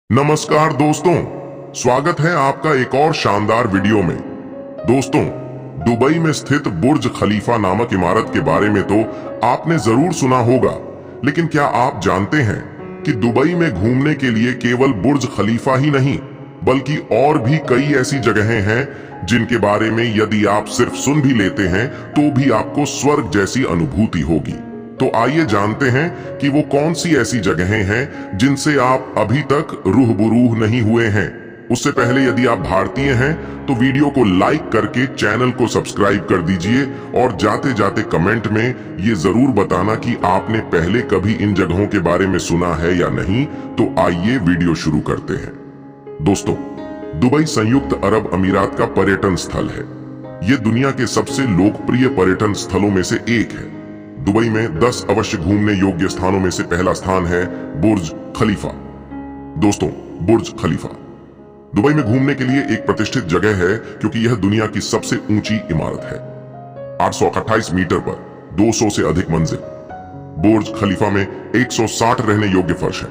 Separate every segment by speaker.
Speaker 1: नमस्कार दोस्तों, स्वागत है आपका एक और शानदार वीडियो में। दोस्तों, दुबई में स्थित बुर्ज खलीफा नामक इमारत के बारे में तो आपने जरूर सुना होगा, लेकिन क्या आप जानते हैं कि दुबई में घूमने के लिए केवल बुर्ज खलीफा ही नहीं बल्कि और भी कई ऐसी जगहें हैं जिनके बारे में यदि आप सिर्फ सुन भी लेते हैं तो भी आपको स्वर्ग जैसी अनुभूति होगी। तो आइए जानते हैं कि वो कौन सी ऐसी जगहें हैं जिनसे आप अभी तक रूबरू नहीं हुए हैं। उससे पहले यदि आप भारतीय हैं तो वीडियो को लाइक करके चैनल को सब्सक्राइब कर दीजिए और जाते जाते कमेंट में ये जरूर बताना कि आपने पहले कभी इन जगहों के बारे में सुना है या नहीं। तो आइए वीडियो शुरू करते हैं। दोस्तों, दुबई संयुक्त अरब अमीरात का पर्यटन स्थल है। ये दुनिया के सबसे लोकप्रिय पर्यटन स्थलों में से एक है। दुबई में 10 अवश्य घूमने योग्य स्थानों में से पहला स्थान है बुर्ज खलीफा। दोस्तों, बुर्ज खलीफा दुबई में घूमने के लिए एक प्रतिष्ठित जगह है क्योंकि यह दुनिया की सबसे ऊंची इमारत है। 828 मीटर पर 200 से अधिक मंजिल। बुर्ज खलीफा में 160 रहने योग्य फर्श है।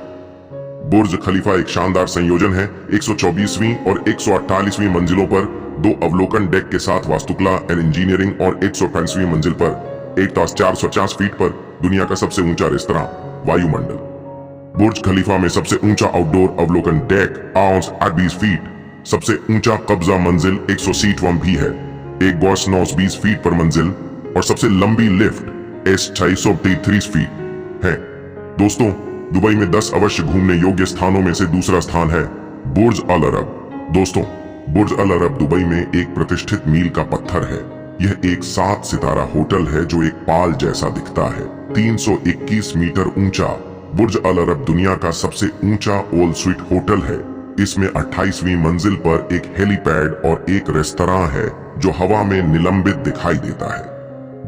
Speaker 1: बुर्ज खलीफा एक शानदार संयोजन है। 124वीं और 148वीं मंजिलों पर 2 अवलोकन डेक के साथ वास्तुकला एंड इंजीनियरिंग और 135वीं मंजिल पर 1450 फीट पर दुनिया का सबसे ऊंचा रेस्तरां वायुमंडल। बुर्ज खलीफा में सबसे ऊंचा आउटडोर अवलोकन डेक 20 फीट, सबसे ऊंचा कब्जा मंजिल 100 भी है, एक गॉस 20 फीट पर मंजिल और सबसे लंबी लिफ्ट S633 फीट है। दोस्तों, दुबई में 10 अवश्य घूमने योग्य स्थानों में से दूसरा स्थान है बुर्ज अल अरब। दोस्तों, बुर्ज अल अरब दुबई में एक प्रतिष्ठित मील का पत्थर है। यह एक 7 सितारा होटल है जो एक पाल जैसा दिखता है। 321 मीटर ऊंचा बुर्ज अल अरब दुनिया का सबसे ऊंचा ऑल स्वीट होटल है। इसमें 28वीं मंजिल पर एक हेलीपैड और एक रेस्तरां है जो हवा में निलंबित दिखाई देता है।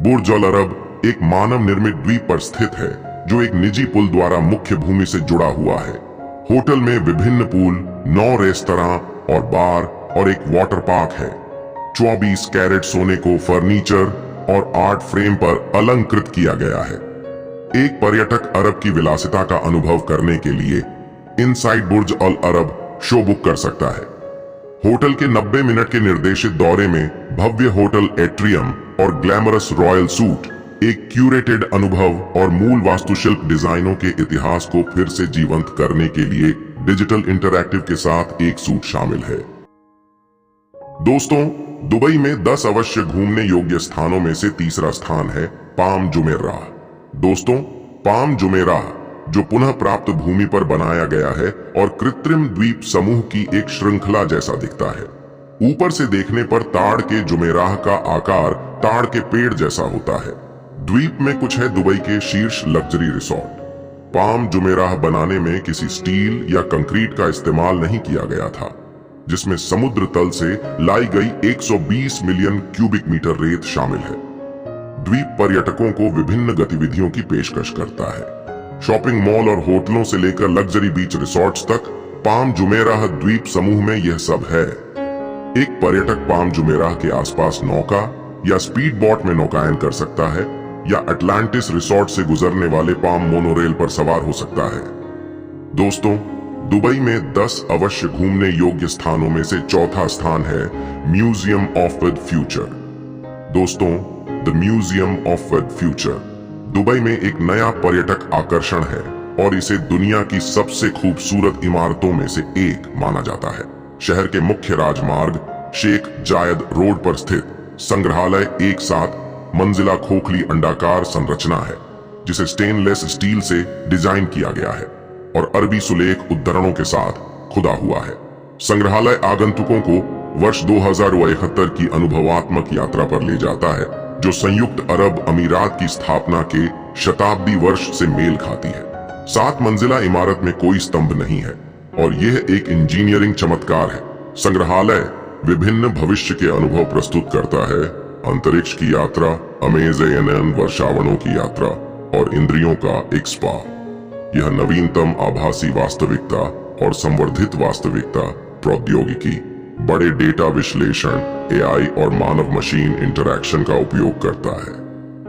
Speaker 1: बुर्ज अल अरब एक मानव निर्मित द्वीप पर स्थित है जो एक निजी पुल द्वारा मुख्य भूमि से जुड़ा हुआ है। होटल में विभिन्न पूल, 9 रेस्तरां और बार और एक वाटर पार्क है। 24 कैरेट सोने को फर्नीचर और आर्ट फ्रेम पर अलंकृत किया गया है। एक पर्यटक अरब की विलासिता का अनुभव करने के लिए इनसाइड बुर्ज अल अरब शो बुक कर सकता है। होटल के 90 मिनट के निर्देशित दौरे में भव्य होटल एट्रियम और ग्लैमरस रॉयल सूट, एक क्यूरेटेड अनुभव और मूल वास्तुशिल्प डिजाइनों के इतिहास को फिर से जीवंत करने के लिए डिजिटल इंटरैक्टिव के साथ एक सूट शामिल है। दोस्तों, दुबई में 10 अवश्य घूमने योग्य स्थानों में से तीसरा स्थान है पाम जुमेराह। दोस्तों, पाम जुमेराह जो पुनः प्राप्त भूमि पर बनाया गया है और कृत्रिम द्वीप समूह की एक श्रृंखला जैसा दिखता है। ऊपर से देखने पर ताड़ के जुमेराह का आकार ताड़ के पेड़ जैसा होता है। द्वीप में कुछ है दुबई के शीर्ष लग्जरी रिसोर्ट। पाम जुमेराह बनाने में किसी स्टील या कंक्रीट का इस्तेमाल नहीं किया गया था, जिसमें समुद्र तल से लाई गई 120 मिलियन क्यूबिक मीटर रेत शामिल है। द्वीप पर्यटकों को विभिन्न गतिविधियों की पेशकश करता है। शॉपिंग मॉल और होटलों से लेकर लग्जरी बीच रिसोर्ट्स तक पाम जुमेराह द्वीप समूह में यह सब है। एक पर्यटक पाम जुमेराह के आसपास नौका या स्पीड बोट में नौकायन कर सकता है या अटलांटिस रिसोर्ट से गुजरने वाले पाम मोनोरेल पर सवार हो सकता है। दोस्तों, दुबई में 10 अवश्य घूमने योग्य स्थानों में से चौथा स्थान है म्यूजियम ऑफ विद फ्यूचर। दोस्तों, the museum of with future Dubai में एक नया पर्यटक आकर्षण है और इसे दुनिया की सबसे खूबसूरत इमारतों में से एक माना जाता है। शहर के मुख्य राजमार्ग शेख जायद रोड पर स्थित संग्रहालय एक 7 मंजिला खोखली अंडाकार संरचना है जिसे स्टेनलेस स्टील से डिजाइन किया गया है और अरबी सुलेख उद्धरणों के साथ खुदा हुआ है। संग्रहालय आगंतुकों को वर्ष 2071 की अनुभवात्मक यात्रा पर ले जाता है जो संयुक्त अरब अमीरात की स्थापना के शताब्दी वर्ष से मेल खाती है। 7 मंजिला इमारत में कोई स्तंभ नहीं है और यह एक इंजीनियरिंग चमत्कार है। संग्रहालय विभिन्न भविष्य के अनुभव प्रस्तुत करता है, अंतरिक्ष की यात्रा, अमेज़न वर्षावनों की यात्रा और इंद्रियों का एक स्पा। यह नवीनतम आभासी वास्तविकता और संवर्धित वास्तविकता प्रौद्योगिकी, बड़े डेटा विश्लेषण, AI और मानव मशीन इंटरैक्शन का उपयोग करता है।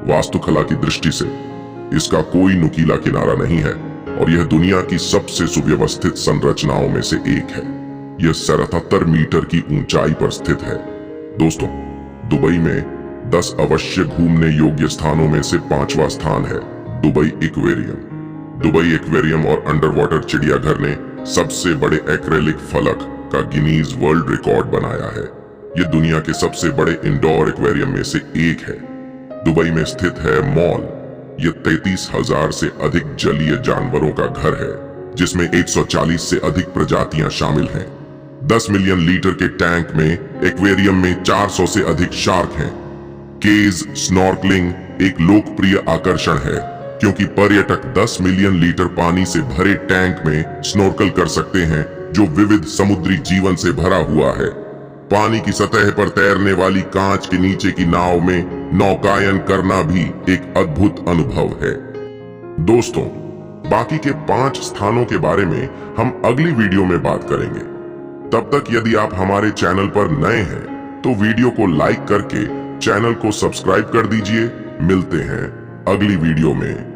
Speaker 1: वास्तुकला की दृष्टि से इसका कोई नुकीला किनारा नहीं है और यह दुनिया की सबसे सुव्यवस्थित संरचनाओं में से एक है। यह 77 मीटर की ऊंचाई पर स्थित है। दोस्तों, दुबई में 10 अवश्य घूमने योग्य स्थानों में से 5वां स्थान है दुबई एक्वेरियम। दुबई एक्वेरियम और अंडर वाटर चिड़ियाघर ने सबसे बड़े एक्रेलिक फलक का गिनीज वर्ल्ड रिकॉर्ड बनाया है। यह दुनिया के सबसे बड़े इंडोर एक्वेरियम में से एक है। दुबई में स्थित है मॉल। यह 33,000 से अधिक जलीय जानवरों का घर है, जिसमें 140 से अधिक प्रजातियां शामिल हैं। 10 मिलियन लीटर के टैंक में एक्वेरियम में 400 से अधिक शार्क हैं। केज स्नॉर्कलिंग एक लोकप्रिय आकर्षण है, क्योंकि पर्यटक 10 मिलियन लीटर पानी से भरे टैंक में स्नॉर्कल कर सकते हैं, जो विविध समुद्री जीवन से भरा हुआ है। पानी की सतह पर तैरने वाली कांच के नीचे की नाव में नौकायन करना भी एक अद्भुत अनुभव है। दोस्तों, बाकी के 5 स्थानों के बारे में हम अगली वीडियो में बात करेंगे। तब तक यदि आप हमारे चैनल पर नए हैं तो वीडियो को लाइक करके चैनल को सब्सक्राइब कर दीजिए। मिलते हैं अगली वीडियो में।